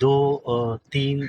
2-3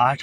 8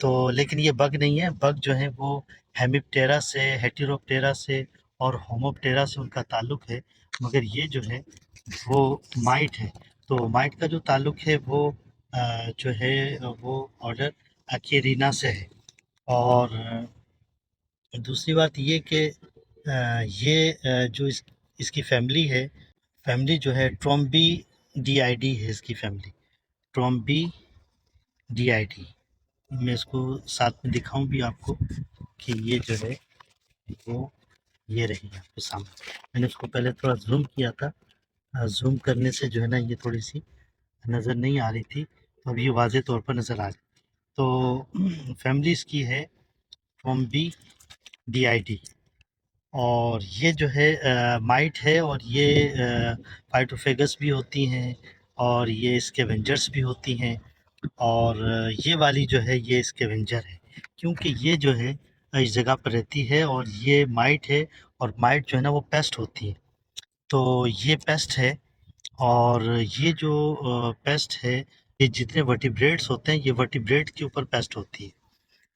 تو لیکن یہ بگ نہیں ہے، بگ جو ہیں وہ ہیمیپٹیرا سے، ہیٹیروپٹیرا سے اور ہوموپٹیرا سے ان کا تعلق ہے، مگر یہ جو ہے وہ مائٹ ہے۔ تو مائٹ کا جو تعلق ہے وہ جو ہے وہ آرڈر اکیرینا سے ہے۔ اور دوسری بات یہ کہ یہ جو اس کی فیملی ہے، فیملی جو ہے ٹرومبی ڈی آئی ڈی ہے اس کی فیملی، ٹرومبی ڈی آئی ڈی۔ میں اس کو ساتھ میں دکھاؤں بھی آپ کو کہ یہ جو ہے وہ یہ رہی آپ کے سامنے۔ میں نے اس کو پہلے تھوڑا زوم کیا تھا، زوم کرنے سے جو ہے نا یہ تھوڑی سی نظر نہیں آ رہی تھی، اب یہ واضح طور پر نظر آ رہی۔ تو فیملی اس کی ہے ٹرومبی ڈی آئی ڈی، اور یہ جو ہے مائٹ ہے، اور یہ فائٹوفیگس بھی ہوتی ہیں، اور یہ اسکیونجرس بھی ہوتی ہیں، اور یہ والی جو ہے یہ اسکیونجر ہے، کیونکہ یہ جو ہے اس جگہ پر رہتی ہے، اور یہ مائٹ ہے، اور مائٹ جو ہے نا وہ پیسٹ ہوتی ہے۔ تو یہ پیسٹ ہے، اور یہ جو پیسٹ ہے یہ جتنے ورٹیبریٹس ہوتے ہیں یہ ورٹیبریٹ کے اوپر پیسٹ ہوتی ہے،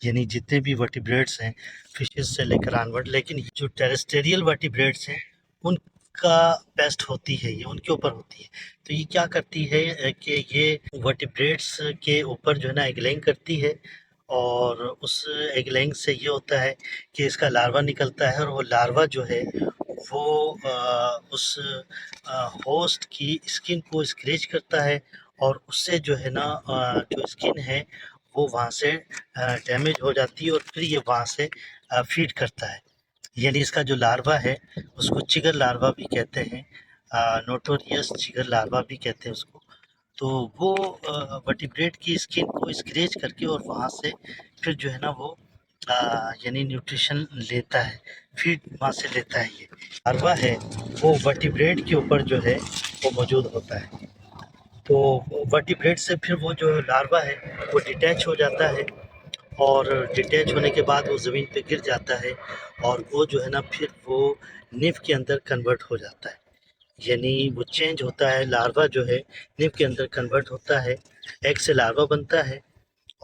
یعنی جتنے بھی ورٹیبریٹس ہیں فشز سے لے کر آنورڈ، لیکن جو ٹیریسٹیریل ورٹیبریٹس ہیں ان کا پیسٹ ہوتی ہے، یہ ان کے اوپر ہوتی ہے۔ تو یہ کیا کرتی ہے کہ یہ ورٹیبریٹس کے اوپر جو ہے نا ایگ لیئنگ کرتی ہے، اور اس ایگ لیئنگ سے یہ ہوتا ہے کہ اس کا لاروا نکلتا ہے، اور وہ لاروا جو ہے وہ اس ہوسٹ کی اسکن کو اسکریچ کرتا ہے، اور اس سے جو ہے نا جو اسکن ہے وہ وہاں سے ڈیمیج ہو جاتی ہے، اور پھر یہ وہاں سے فیڈ کرتا ہے، یعنی اس کا جو لاروا ہے اس کو چگر لاروا بھی کہتے ہیں، نوٹوریس چگر لاروا بھی کہتے ہیں اس کو۔ تو وہ ورٹیبریٹ کی اسکن کو اسکریچ کر کے اور وہاں سے پھر جو ہے نا وہ یعنی نیوٹریشن لیتا ہے، فیڈ وہاں سے لیتا ہے۔ یہ لاروا ہے وہ ورٹیبریٹ کے اوپر جو ہے وہ موجود ہوتا ہے، تو ورٹیبریٹ سے پھر وہ جو لاروا ہے وہ ڈیٹیچ ہو جاتا ہے، اور ڈیٹیچ ہونے کے بعد وہ زمین پہ گر جاتا ہے، اور وہ جو ہے نا پھر وہ نیف کے اندر کنورٹ ہو جاتا ہے، یعنی وہ چینج ہوتا ہے، لاروا جو ہے نیف کے اندر کنورٹ ہوتا ہے، ایگ سے لاروا بنتا ہے،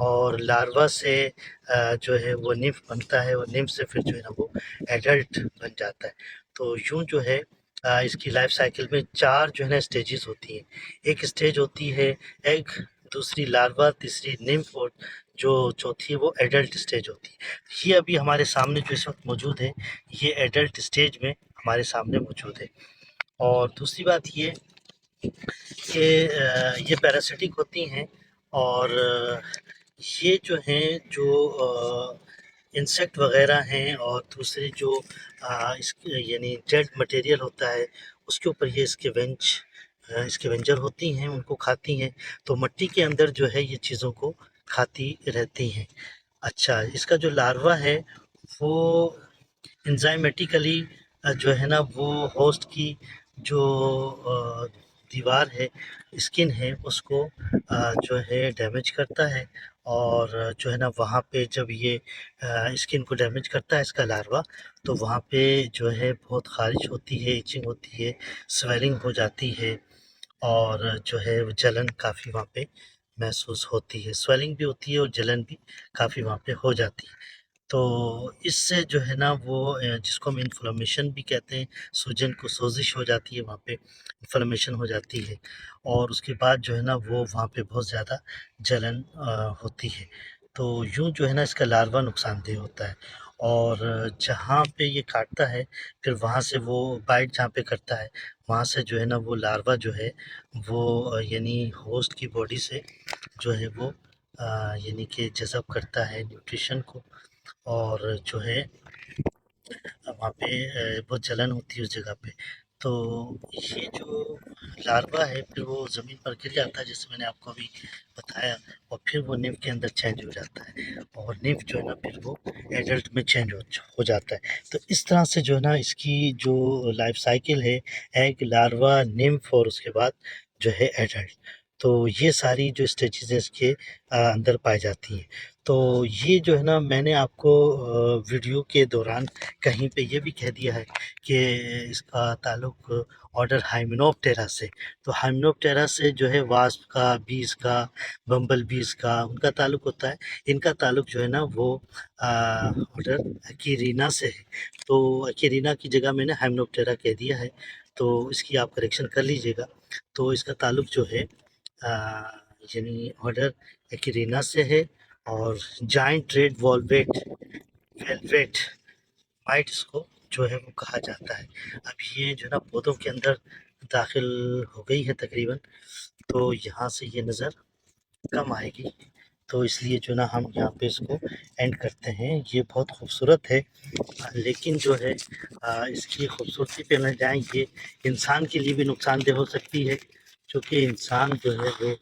اور لاروا سے جو ہے وہ نیف بنتا ہے، اور نیف سے پھر جو ہے نا وہ ایڈلٹ بن جاتا ہے۔ تو یوں جو ہے اس کی لائف سائیکل میں 4 جو ہے نا اسٹیجز ہوتی ہیں۔ ایک اسٹیج ہوتی ہے ایگ، دوسری لاروا، تیسری نیمف، اور جو چوتھی وہ ایڈلٹ اسٹیج ہوتی ہے۔ یہ ابھی ہمارے سامنے جو اس وقت موجود ہے یہ ایڈلٹ اسٹیج میں ہمارے سامنے موجود ہے۔ اور دوسری بات یہ کہ یہ پیراسٹک ہوتی ہیں، اور یہ جو ہیں جو انسیکٹ وغیرہ ہیں، اور دوسرے جو یعنی ڈیڈ مٹیریل ہوتا ہے اس کے اوپر یہ اسکیونجر ہوتی ہیں، ان کو کھاتی ہیں، تو مٹی کے اندر جو ہے یہ چیزوں کو کھاتی رہتی ہیں۔ اچھا، اس کا جو لاروا ہے وہ انزائمیٹیکلی جو ہے نا وہ ہوسٹ کی جو دیوار ہے، اسکن ہے، اس کو جو ہے ڈیمیج کرتا ہے، اور جو ہے نا وہاں پہ جب یہ اسکن کو ڈیمیج کرتا ہے اس کا لاروا، تو وہاں پہ جو ہے بہت خارش ہوتی ہے، ایچنگ ہوتی ہے، سویلنگ ہو جاتی ہے، اور جو ہے جلن کافی وہاں پہ محسوس ہوتی ہے، سویلنگ بھی ہوتی ہے اور جلن بھی کافی وہاں پہ ہو جاتی ہے۔ تو اس سے جو ہے نا وہ جس کو ہم انفلمیشن بھی کہتے ہیں، سوجن کو سوزش ہو جاتی ہے، وہاں پہ انفلمیشن ہو جاتی ہے، اور اس کے بعد جو ہے نا وہ وہاں پہ بہت زیادہ جلن ہوتی ہے۔ تو یوں جو ہے نا اس کا لاروا نقصان دہ ہوتا ہے، اور جہاں پہ یہ کاٹتا ہے پھر وہاں سے وہ بائٹ جہاں پہ کرتا ہے وہاں سے جو ہے نا وہ لاروا جو ہے وہ یعنی ہوسٹ کی باڈی سے جو ہے وہ یعنی کہ جذب کرتا ہے نیوٹریشن کو، اور جو ہے وہاں پہ بہت جلن ہوتی ہے اس جگہ پہ۔ تو یہ جو لاروا ہے پھر وہ زمین پر گر جاتا ہے جیسے میں نے آپ کو ابھی بتایا، اور پھر وہ نیف کے اندر چینج ہو جاتا ہے، اور نیف جو ہے نا پھر وہ ایڈلٹ میں چینج ہو جاتا ہے۔ تو اس طرح سے جو ہے نا اس کی جو لائف سائیکل ہے، ایگ، لاروا، نیمف، اور اس کے بعد جو ہے ایڈلٹ، تو یہ ساری جو اسٹیجز اس کے اندر پائی جاتی ہیں۔ تو تو یہ جو ہے نا میں نے آپ کو ویڈیو کے دوران کہیں پہ یہ بھی کہہ دیا ہے کہ اس کا تعلق آرڈر ہائمینوپٹیرا سے، تو ہائمینوپٹیرا سے جو ہے واسپ کا، بیز کا، بمبل بیز کا ان کا تعلق ہوتا ہے. ان کا تعلق جو ہے نا وہ آرڈر ایکیرینا سے ہے. تو ایکیرینا کی جگہ میں نے ہائمینوپٹیرا کہہ دیا ہے، تو اس کی آپ کریکشن کر لیجیے گا. تو اس کا تعلق جو ہے یعنی آرڈر ایکیرینا سے ہے. اور جائنٹ ریڈ ویلویٹ مائٹ اس کو جو ہے وہ کہا جاتا ہے. اب یہ جو ہے نا پودوں کے اندر داخل ہو گئی ہے تقریباً، تو یہاں سے یہ نظر کم آئے گی، تو اس لیے جو نا ہم یہاں پہ اس کو اینڈ کرتے ہیں. یہ بہت خوبصورت ہے، لیکن جو ہے اس کی خوبصورتی پہ نہ جائیں، یہ انسان کے لیے بھی نقصان دہ ہو سکتی ہے، چونکہ انسان جو ہے وہ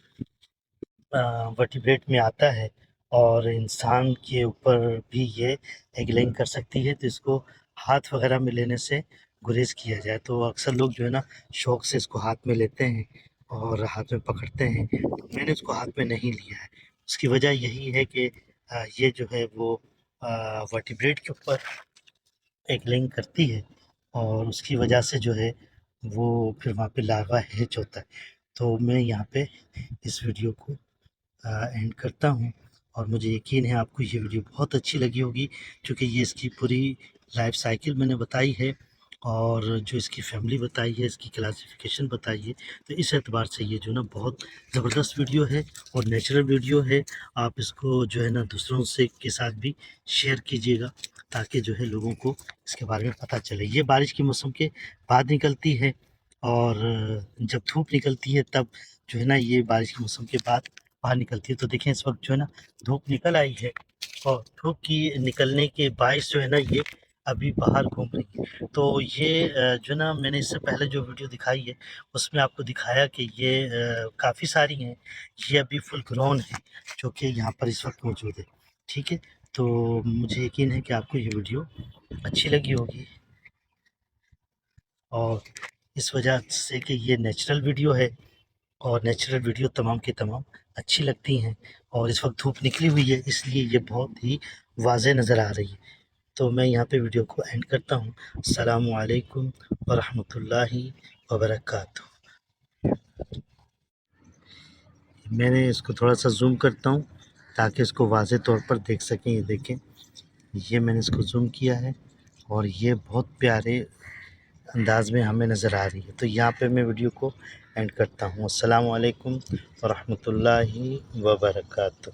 ورٹیبریٹ میں آتا ہے اور انسان کے اوپر بھی یہ ایگلنگ کر سکتی ہے. تو اس کو ہاتھ وغیرہ میں لینے سے گریز کیا جائے. تو اکثر لوگ جو ہے نا شوق سے اس کو ہاتھ میں لیتے ہیں اور ہاتھ میں پکڑتے ہیں. میں نے اس کو ہاتھ میں نہیں لیا ہے. اس کی وجہ یہی ہے کہ یہ جو ہے وہ ورٹیبریٹ کے اوپر ایک لنک کرتی ہے، اور اس کی وجہ سے جو ہے وہ پھر وہاں پہ لاروا ہیچ ہوتا ہے. تو میں یہاں پہ اس ویڈیو کو اینڈ کرتا ہوں، اور مجھے یقین ہے آپ کو یہ ویڈیو بہت اچھی لگی ہوگی، کیونکہ یہ اس کی پوری لائف سائیکل میں نے بتائی ہے، اور جو اس کی فیملی بتائی ہے، اس کی کلاسیفیکیشن بتائی ہے. تو اس اعتبار سے یہ جو ہے نا بہت زبردست ویڈیو ہے اور نیچرل ویڈیو ہے. آپ اس کو جو ہے نا دوسروں سے کے ساتھ بھی شیئر کیجیے گا، تاکہ جو ہے لوگوں کو اس کے بارے میں پتہ چلے. یہ بارش کے موسم کے بعد نکلتی ہے، اور جب دھوپ نکلتی ہے تب جو ہے نا یہ بارش کے موسم کے بعد باہر نکلتی ہے. تو دیکھیں اس وقت جو ہے نا دھوپ نکل آئی ہے، اور دھوپ کی نکلنے کے باعث جو ہے نا یہ ابھی باہر گھوم رہی ہے. تو یہ جو ہے نا میں نے اس سے پہلے جو ویڈیو دکھائی ہے اس میں آپ کو دکھایا کہ یہ کافی ساری ہیں، یہ ابھی فل گرون ہے جو کہ یہاں پر اس وقت موجود ہے. ٹھیک ہے، تو مجھے یقین ہے کہ آپ کو یہ ویڈیو اچھی لگی ہوگی، اور اس وجہ سے کہ یہ نیچرل ویڈیو ہے، اور نیچرل ویڈیو تمام کے تمام اچھی لگتی ہیں. اور اس وقت دھوپ نکلی ہوئی ہے، اس لیے یہ بہت ہی واضح نظر آ رہی ہے. تو میں یہاں پہ ویڈیو کو اینڈ کرتا ہوں. السلام علیکم ورحمۃ اللہ وبرکاتہ. میں نے اس کو تھوڑا سا زوم کرتا ہوں تاکہ اس کو واضح طور پر دیکھ سکیں. یہ دیکھیں، یہ میں نے اس کو زوم کیا ہے، اور یہ بہت پیارے انداز میں ہمیں نظر آ رہی ہے. تو یہاں پہ میں ویڈیو کو اینڈ کرتا ہوں. السلام علیکم ورحمۃ اللہ وبرکاتہ.